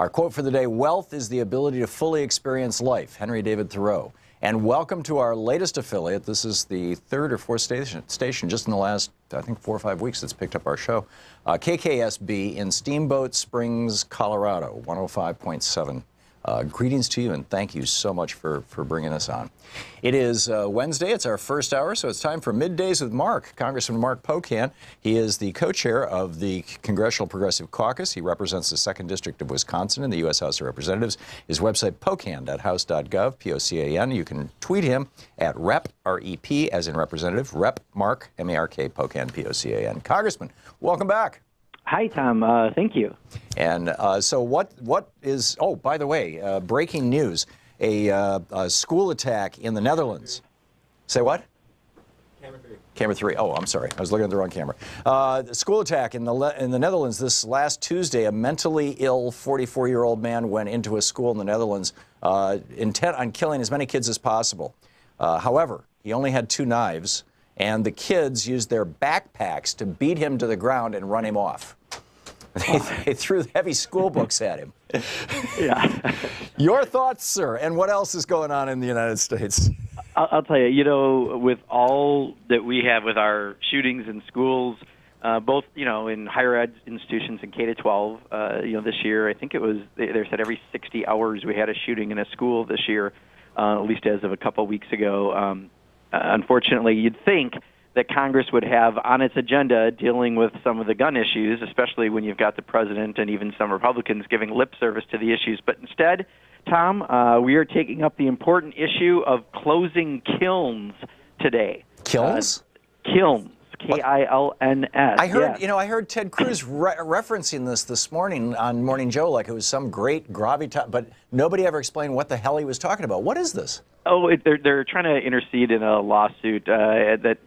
Our quote for the day: wealth is the ability to fully experience life. Henry David Thoreau. And welcome to our latest affiliate. This is the third or fourth station just in the last, I think, 4 or 5 weeks that's picked up our show. KKSB in Steamboat Springs, Colorado, 105.7. Greetings to you, and thank you so much for bringing us on. It is Wednesday. It's our first hour, so it's time for Middays with Mark, Congressman Mark Pocan. He is the co-chair of the Congressional Progressive Caucus. He represents the 2nd District of Wisconsin in the U.S. House of Representatives. His website, pocan.house.gov, P-O-C-A-N. You can tweet him at Rep, R-E-P, as in representative, Rep Mark, M-A-R-K, Pocan, P-O-C-A-N. Congressman, welcome back. Hi, Tom. Thank you. And so what is, oh, by the way, breaking news, a school attack in the Netherlands. Say what? Camera 3. Camera 3. Oh, I'm sorry. I was looking at the wrong camera. The school attack in the Netherlands this last Tuesday. A mentally ill 44-year-old man went into a school in the Netherlands intent on killing as many kids as possible. However, he only had 2 knives, and the kids used their backpacks to beat him to the ground and run him off. They threw heavy school books at him. Yeah. Your thoughts, sir, and what else is going on in the United States? I'll tell you, with all that we have with our shootings in schools, both, in higher ed institutions and K-12, this year, I think it was, they said every 60 hours we had a shooting in a school this year, at least as of a couple weeks ago. Unfortunately, you'd think that Congress would have on its agenda dealing with some of the gun issues, especially when you've got the president and even some Republicans giving lip service to the issues. But instead, Tom, we are taking up the important issue of closing kilns today. Kilns? Kilns. K-I-L-N-S. I heard, I heard Ted Cruz referencing this morning on Morning Joe like it was some great gravitas, but nobody ever explained what the hell he was talking about. What is this? Oh, they're trying to intercede in a lawsuit that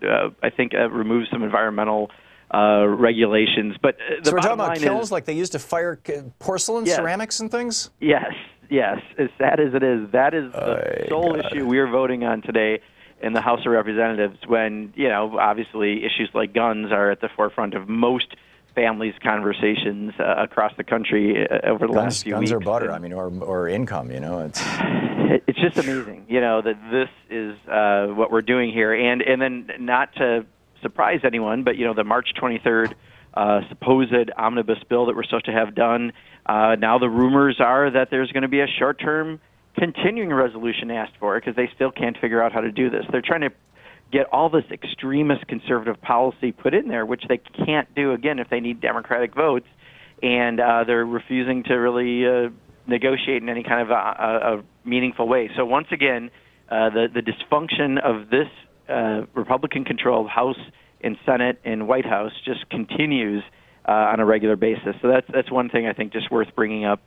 I think removes some environmental regulations. But so we're talking about kilns like they used to fire porcelain, yes, ceramics, and things? Yes. As sad as it is, that is the sole issue we are voting on today in the House of Representatives when, obviously issues like guns are at the forefront of most families' conversations across the country over the last few weeks. Guns or butter, or income, It's just amazing, that this is what we're doing here. And then not to surprise anyone, but, the March 23rd supposed omnibus bill that we're supposed to have done, now the rumors are that there's going to be a short-term continuing resolution asked for because they still can't figure out how to do this. They're trying to get all this extremist conservative policy put in there, which they can't do, again, if they need Democratic votes, and they're refusing to really negotiate in any kind of a meaningful way. So once again, the dysfunction of this Republican-controlled House and Senate and White House just continues on a regular basis. So that's one thing I think just worth bringing up.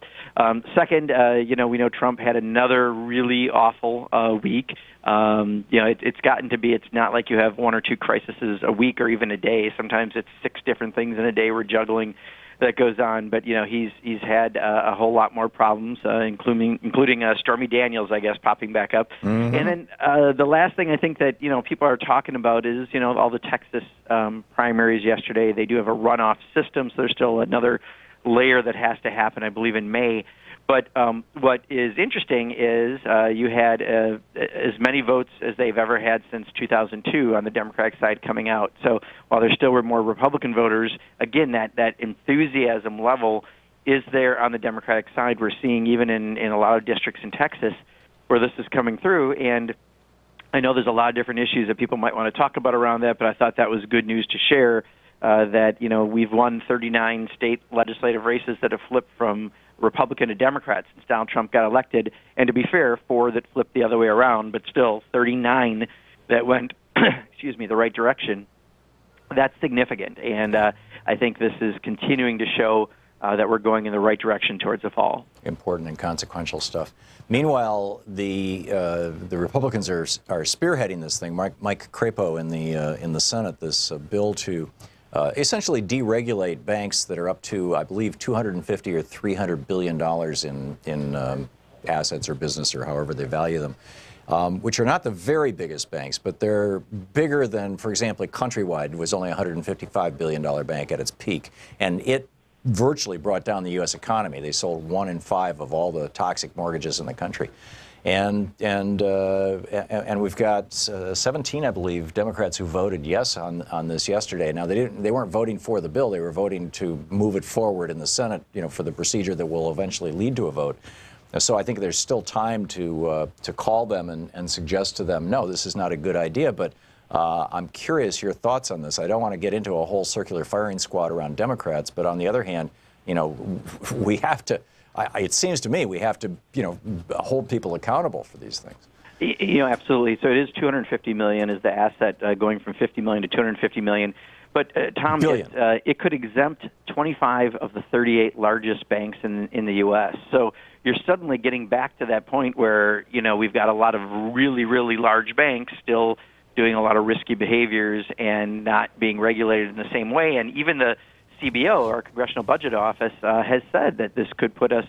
Second, we know Trump had another really awful week. It's gotten to be, it's not like you have 1 or 2 crises a week or even a day. Sometimes it's 6 different things in a day we're juggling that goes on. But, he's had a whole lot more problems, including Stormy Daniels, I guess, popping back up. Mm-hmm. And then the last thing I think that, people are talking about is, all the Texas primaries yesterday. They do have a runoff system, so there's still another layer that has to happen, I believe, in May. But what is interesting is you had as many votes as they've ever had since 2002 on the Democratic side coming out. So while there still were more Republican voters, again, that enthusiasm level is there on the Democratic side. We're seeing even in a lot of districts in Texas where this is coming through. And I know there's a lot of different issues that people might want to talk about around that, but I thought that was good news to share that, we've won 39 state legislative races that have flipped from Republican to Democrat since Donald Trump got elected, and to be fair, 4 that flipped the other way around, but still 39 that went, the right direction. That's significant, and I think this is continuing to show that we're going in the right direction towards the fall. Important and consequential stuff. Meanwhile, the Republicans are spearheading this thing. Mike Crapo in the Senate, this bill to essentially deregulate banks that are up to, I believe, $250 or $300 billion in assets or business or however they value them, which are not the very biggest banks, but they're bigger than, for example, Countrywide was only a $155 billion bank at its peak, and it virtually brought down the U.S. economy. They sold 1 in 5 of all the toxic mortgages in the country. And we've got 17, I believe, Democrats who voted yes on this yesterday. Now they weren't voting for the bill; they were voting to move it forward in the Senate, for the procedure that will eventually lead to a vote. So I think there's still time to call them and suggest to them, no, this is not a good idea. But I'm curious your thoughts on this. I don't want to get into a whole circular firing squad around Democrats, but on the other hand, we have to. It seems to me we have to, hold people accountable for these things. Absolutely. So it is $250 million is the asset going from $50 million to $250 million. But Tom, it could exempt 25 of the 38 largest banks in the U.S. So you're suddenly getting back to that point where we've got a lot of really, really large banks still doing a lot of risky behaviors and not being regulated in the same way. And even the CBO, our Congressional Budget Office, has said that this could put us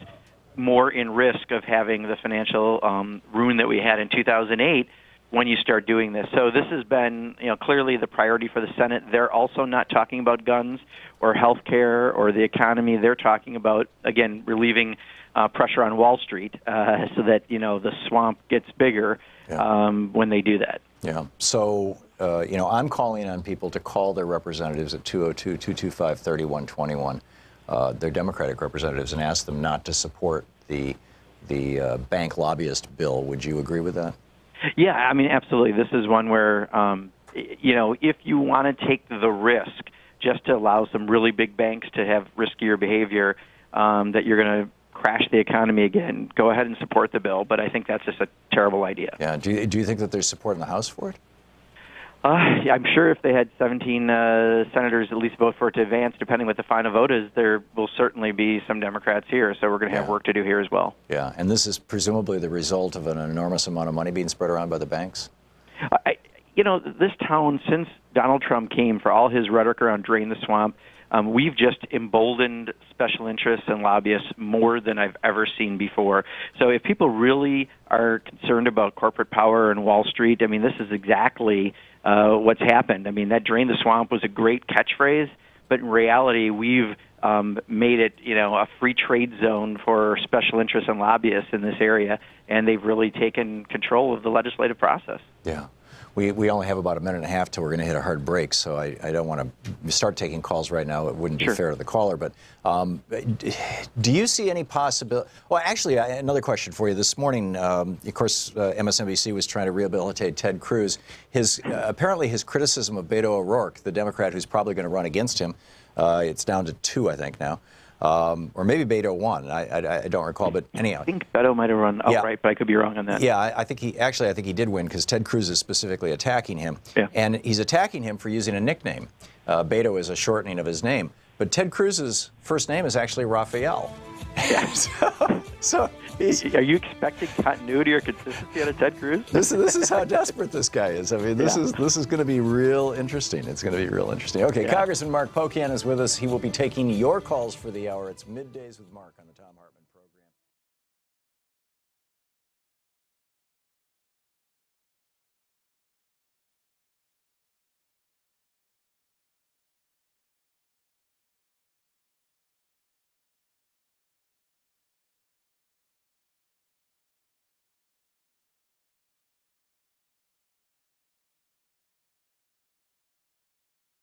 more in risk of having the financial ruin that we had in 2008 when you start doing this. So this has been, clearly the priority for the Senate. They're also not talking about guns or health care or the economy. They're talking about, again, relieving pressure on Wall Street so that, the swamp gets bigger when they do that. Yeah. So, I'm calling on people to call their representatives at 202-225-3121, their Democratic representatives, and ask them not to support the bank lobbyist bill. Would you agree with that? Yeah, I mean, absolutely. This is one where, if you want to take the risk just to allow some really big banks to have riskier behavior, that you're going to crash the economy again, go ahead and support the bill. But I think that's just a terrible idea. Yeah. Do you think that there's support in the House for it? I'm sure if they had 17 senators at least vote for it to advance, depending what the final vote is, there will certainly be some Democrats here. So we're going to have work to do here as well. Yeah. And this is presumably the result of an enormous amount of money being spread around by the banks? This town, since Donald Trump came for all his rhetoric around drain the swamp, we've just emboldened special interests and lobbyists more than I've ever seen before. So if people really are concerned about corporate power and Wall Street, I mean, this is exactly what's happened. I mean, that drain the swamp was a great catchphrase, but in reality, we've made it, a free trade zone for special interests and lobbyists in this area, and they've really taken control of the legislative process. Yeah. We only have about a minute and a half till we're going to hit a hard break, so I don't want to start taking calls right now. It wouldn't be fair to the caller. But do you see any possibility? Well, actually, another question for you. This morning, of course, MSNBC was trying to rehabilitate Ted Cruz. Apparently his criticism of Beto O'Rourke, the Democrat who's probably going to run against him, it's down to 2, I think, now. Or maybe Beto won. I don't recall, but anyhow. I think Beto might have run outright, but I could be wrong on that. Yeah, I think he did win because Ted Cruz is specifically attacking him. Yeah. And he's attacking him for using a nickname. Beto is a shortening of his name. But Ted Cruz's first name is actually Raphael. Yeah. so are you expecting continuity or consistency out of Ted Cruz? This is how desperate this guy is. I mean, this is going to be real interesting. It's going to be real interesting. Okay, Congressman Mark Pocan is with us. He will be taking your calls for the hour. It's Middays with Mark on the Thom Hartmann Program.